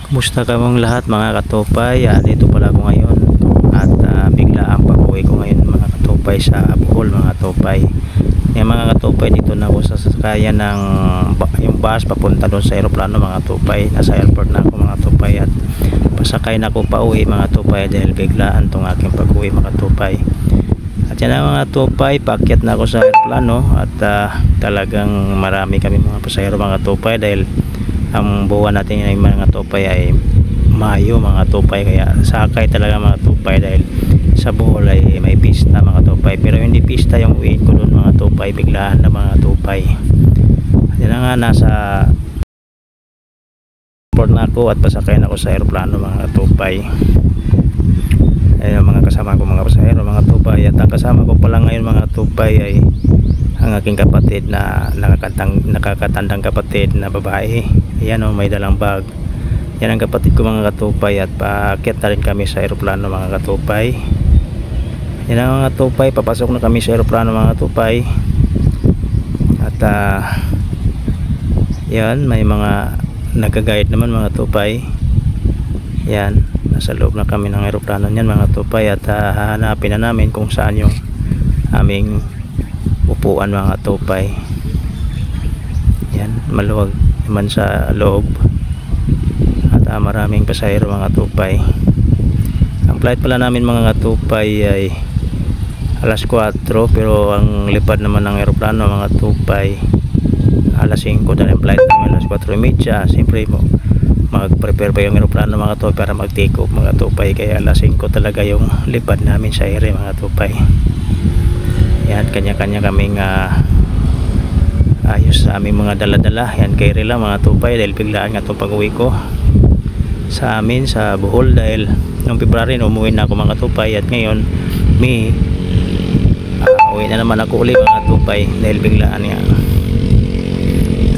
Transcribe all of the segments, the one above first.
Kumusta ka mong lahat mga katupay? Dito pala ako ngayon at bigla ang pag-uwi ko ngayon mga katupay sa Bohol mga katupay. Yung mga katupay, dito na ako sa sasakayan ng yung bus papunta doon sa aeroplano mga katupay. Nasa airport na ako mga katupay at pasakay na ako pa uwi mga katupay dahil biglaan tong aking pag-uwi mga katupay. At yan ang mga katupay, paakyat na ako sa aeroplano at talagang marami kami mga pasahero mga katupay dahil ang buwan natin yung mga tupay ay Mayo mga tupay, kaya sakay talaga mga tupay dahil sa Bohol ay may pista mga tupay, pero hindi pista yung uwiin ko doon mga tupay, biglaan na mga tupay. Yan na nga, nasa airport na ako at pasakay na ako sa aeroplano mga tupay. Ayun mga kasama ko mga pasahero mga tupay, at ang kasama ko pala ngayon mga tupay ay ang aking kapatid na nakakatandang kapatid na babae. Ayan o, may dalang bag. Yan ang kapatid ko mga katupay, at paakyat na rin kami sa aeroplano mga katupay. Yan ang mga katupay, papasok na kami sa aeroplano mga katupay. At yan, may mga nagagayad naman mga katupay. Yan, nasa loob na kami ng aeroplano niyan mga katupay, at hahanapin na namin kung saan yung aming upuan mga tupay. Yan, maluwag naman sa loob at maraming pasahero mga tupay. Ang flight pala namin mga tupay ay alas 4, pero ang lipad naman ng aeroplano mga tupay alas 5 dahil ang flight namin alas 4:30. Siyempre mo mag-prepare pa yung aeroplano mga tupay para mag-take off mga tupay, kaya alas 5 talaga yung lipad namin sa ere mga tupay. Yan, kanya-kanya kaming ayos sa aming mga dala-dala. Yan, carry lang mga tupay dahil biglaan nga itong pag-uwi ko sa amin sa Bohol, dahil noong February umuwi na ako mga tupay, at ngayon May uwi na naman ako uli mga tupay dahil biglaan nga.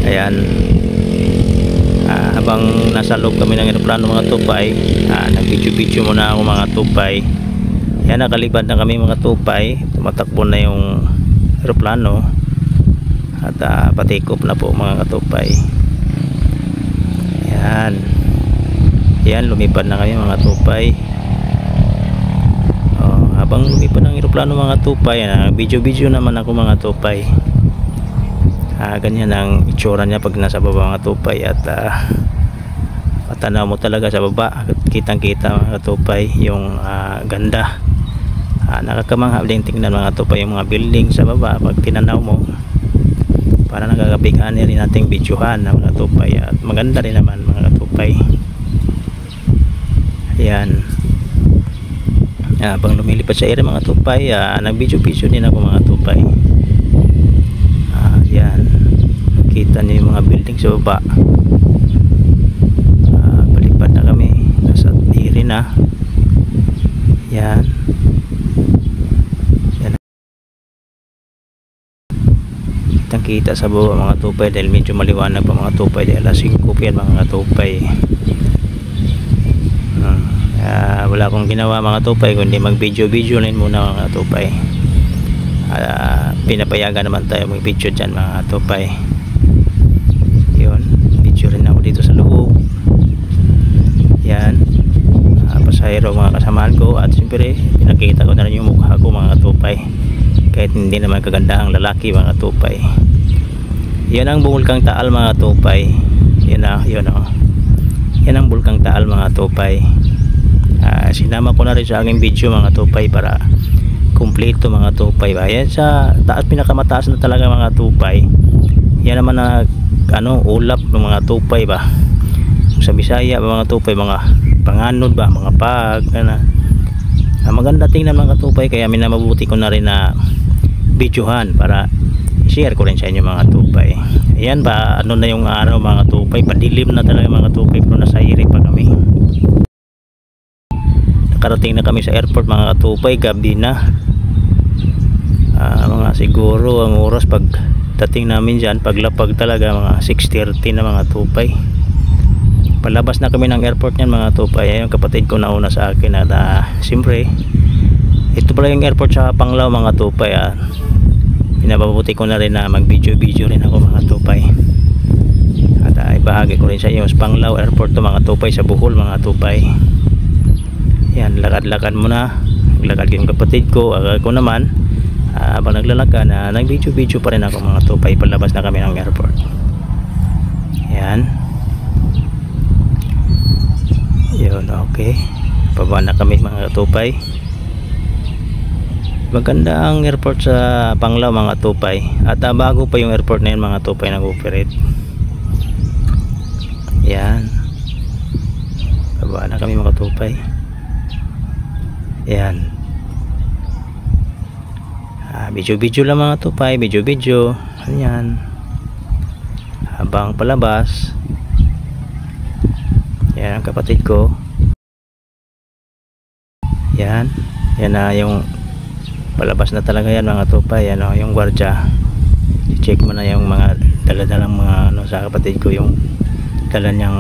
Ayan, habang nasa loob kami ng aeroplano mga tupay, nag-video muna ako mga tupay. Yan, nakalibad na kami mga tupay, tumatakbo na yung aeroplano at patikop na po mga katupay. Yan, lumipad na kami mga tupay. Habang lumipad ng aeroplano mga tupay, video naman ako mga tupay. Ganyan ang itsura niya pag nasa baba mga tupay, at matanaw mo talaga sa baba, kitang kita mga tupay yung ganda. Nakakamangha din tingnan mga tupay yung mga building sa baba pag tinanaw mo, para nagagabigan rin nating videohan ng mga tupay, at maganda rin naman mga tupay. Ayan, habang lumilipad sa ere mga tupay, nag-video din ako mga tupay. Ayan, kita niyo yung mga building sa baba. Palipad na kami, nasa ere na. Yan, kita sa baba mga tupay dahil medyo maliwanag pa mga tupay dahil alas 5 yan mga tupay. Wala akong ginawa mga tupay kundi mag video rin muna mga tupay. Pinapayagan naman tayo mag video dyan mga tupay. Yun, video rin ako dito sa loob. Yan, pasahero mga kasamahan ko, at siyempre pinakita ko na rin yung mukha ko mga tupay, kahit hindi naman kaganda ang lalaki mga tupay. Yan ang bulkang Taal mga tupay. Yan ang bulkang Taal mga tupay. Sinama ko na rin sa aking video mga tupay para kumpleto mga tupay. Yan sa taas, pinakamataas na talaga mga tupay. Yan naman na ulap ng mga tupay ba sa Bisaya mga tupay, mga panganod ba, mga pag maganda tingnan mga tupay, kaya minamabuti ko na rin na videohan para share ko rin sa inyo mga tupay. Ayan ba, na yung araw mga tupay, padilim na talaga mga tupay, pero nasa ere pa kami. Nakarating na kami sa airport mga tupay, gabi na. Mga siguro ang oras pag dating namin dyan, paglapag talaga mga 6:30 na mga tupay. Palabas na kami ng airport niyan mga tupay. Yung kapatid ko nauna sa akin, at siyempre ito pala yung airport sa Panglao mga tupay. Pinababuti ko na rin na mag video rin ako mga tupay, at ibahagi ko rin sa inyo, Panglao Airport to mga tupay, sa Bohol mga tupay. Yan, lakad-lakad muna, naglakad yung kapatid ko, ako naman habang naglalakad nag-video pa rin ako mga tupay. Palabas na kami ng airport. Yan, yun, okay, pababa na kami mga tupay. Maganda ang airport sa Panglao mga tupay, at bago pa yung airport na yun mga tupay nag-operate. Yan, baba na kami mga tupay. Yan, video lang mga tupay, video yan habang palabas. Yan ang kapatid ko. Yan na yung palabas na talaga yan mga tupay. Yan yung gwardiya, check mo na yung mga daladalang mga sa kapatid ko, yung dala niyang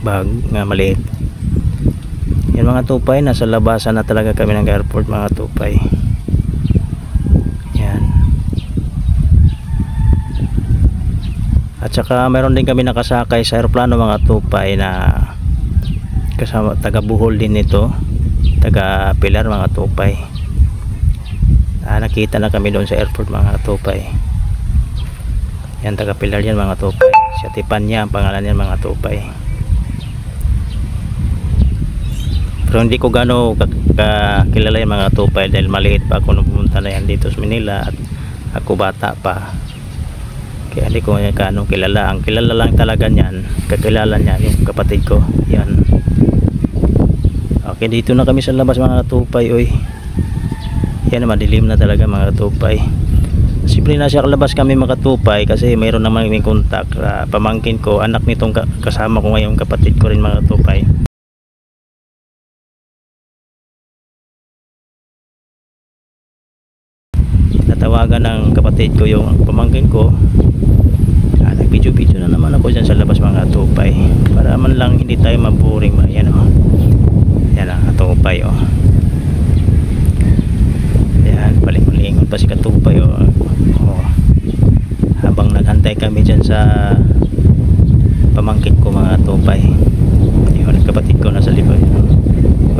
bag nga maliit. Yan mga tupay, nasa labasan na talaga kami ng airport mga tupay. Yan, at saka mayroon din kami nakasakay sa aeroplano mga tupay na kasama, taga Bohol din ito, taga Pilar mga tupay. Nakita na kami doon sa airport mga tupay. Yan, taga Pilar yan mga tupay, si Atipanya ang pangalan yan mga tupay. Pero hindi ko gano kakilala yung mga tupay dahil maliit pa ako nung pumunta na yan dito sa Manila at ako bata pa, kaya hindi ko gano kilala. Ang kilala lang talaga niyan, kakilala niya yung kapatid ko. Yan, okay, dito na kami sa labas mga tupay. Oy, yan, madilim na talaga mga tupay. Siyempre nasa labas kami mga tupay kasi mayroon naman may kontak, pamangkin ko, anak nitong kasama ko ngayon, kapatid ko rin mga tupay. Natawagan ng kapatid ko yung pamangkin ko, nag-video na naman ako dyan sa labas mga tupay, para man lang hindi tayo maboring. Yan yan ang tupay. Yan, paling-palingon pa si katupay. Habang naghantay kami dyan sa pamangkin ko mga tupay, yun, kapatid ko nasa likod,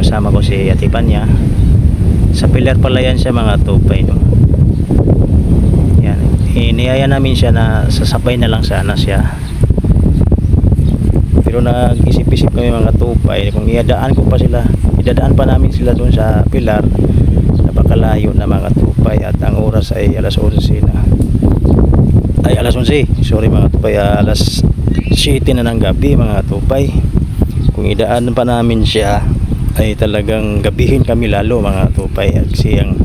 kasama ko si Atipanya. Sa Pilar pala yan siya mga tupay. Yan, iniyaya namin siya na sasabay na lang sana siya, pero nag-isip-isip kami mga tupay kung idadaan pa namin sila doon sa Pilar. Napakalayo na mga tupay at ang oras ay alas 11 na, alas 11, sorry mga tupay, alas 7 na ng gabi mga tupay. Kung idaan pa namin siya ay talagang gabihin kami lalo mga tupay. Kasi ang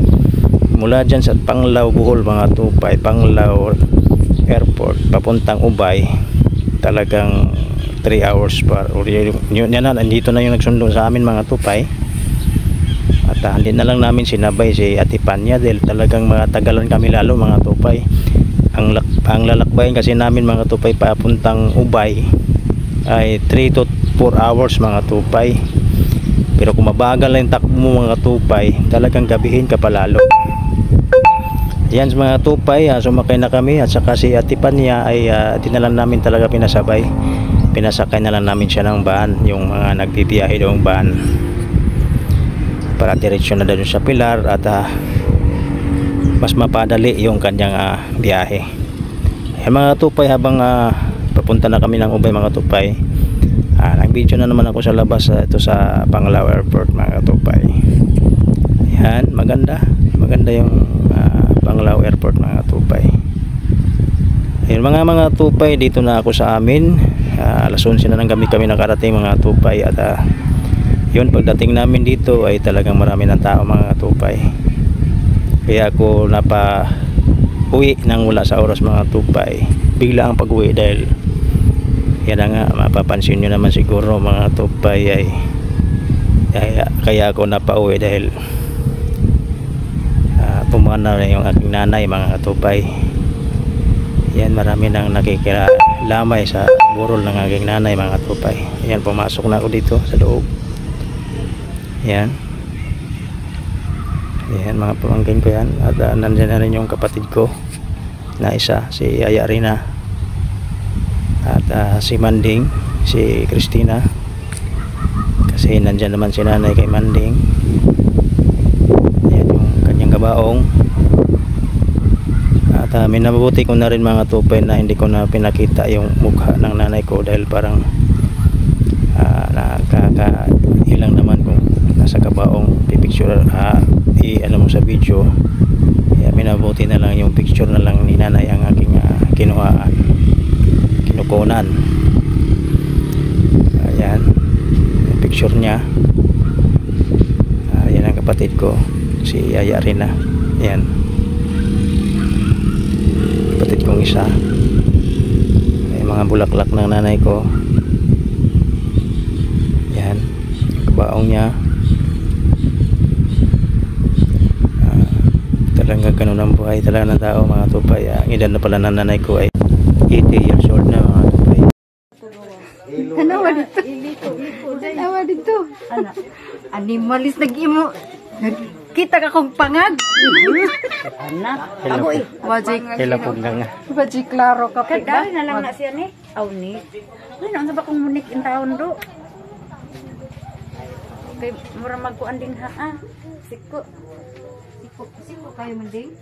mula dyan sa Panglao Bohol mga tupay, Panglao Airport papuntang Ubay, talagang 3 hours pa. Yun na, nandito na yung nagsundo sa amin mga tupay. At hindi na lang namin sinabay si Atipanya dahil talagang mga tagalan kami lalo mga tupay. Ang lalakbayin kasi namin mga tupay papuntang Ubay ay 3 to 4 hours mga tupay. Pero kung mabagal lang takbo mo mga tupay, talagang gabihin ka palalo. Yan mga tupay, sumakay na kami at saka si Atipanya ay dinalan namin talaga, pinasakay na lang namin siya ng van, yung mga nagbibiyahe doong van, para diretsyon na doon sa Pilar at mas mapadali yung kanyang biyahe. Yan mga tupay, habang papunta na kami ng Ubay mga tupay, nag-video na naman ako sa labas ito sa Panglao Airport mga tupay. Yan, maganda yung Panglao Airport mga tupay. Ayun mga tupay, dito na ako sa amin. Alas 11 na ng gabi kami nakarating mga tupay, at yun, pagdating namin dito ay talagang marami ng tao mga tupay. Kaya ako uwi nang wala sa oras mga tupay, bigla ang pag-uwi dahil yan na nga, mapapansin nyo naman siguro mga tupay ay kaya ako napauwi dahil pumana na yung aking nanay mga tupay. Yan, marami nang nakikilamay sa burol ng aking nanay mga tupay. Yan, pumasok na ako dito sa loob. Yan mga pamangkin ko yan, at nandiyan na rin yung kapatid ko na isa, si Aya Rina. At si Manding, si Christina, kasi nandyan naman si nanay kay Manding. Ayan yung kanyang kabaong. At minabuti ko na rin mga tupay na hindi ko na pinakita yung mukha ng nanay ko dahil parang nakakailang naman kung nasa kabaong pipicture ano mo sa video. Kaya minabuti na lang yung picture na lang ni nanay ang aking kinukunan. Ayan yung picture niya. Ayan ang kapatid ko, si Yaya Rina. Ayan kapatid kong isa. May mga bulaklak ng nanay ko. Ayan yung kabaong niya. Talagang ganun ang buhay talaga ng tao mga tupay. Ang edad na pala ng nanay ko ay 80 years old na mga tupay. Tanawa dito. Tanawa dito. Animalis nag-imo. Kita ka kong pangag. Anak. Ako eh. Kailan po nga. Baji klaro ka pa. Kadali na lang na siya ni. Aw ni. Ano ang sabak kong munik in taon do. Kay mura magkuan din ha. Siko. Siko kayo man din.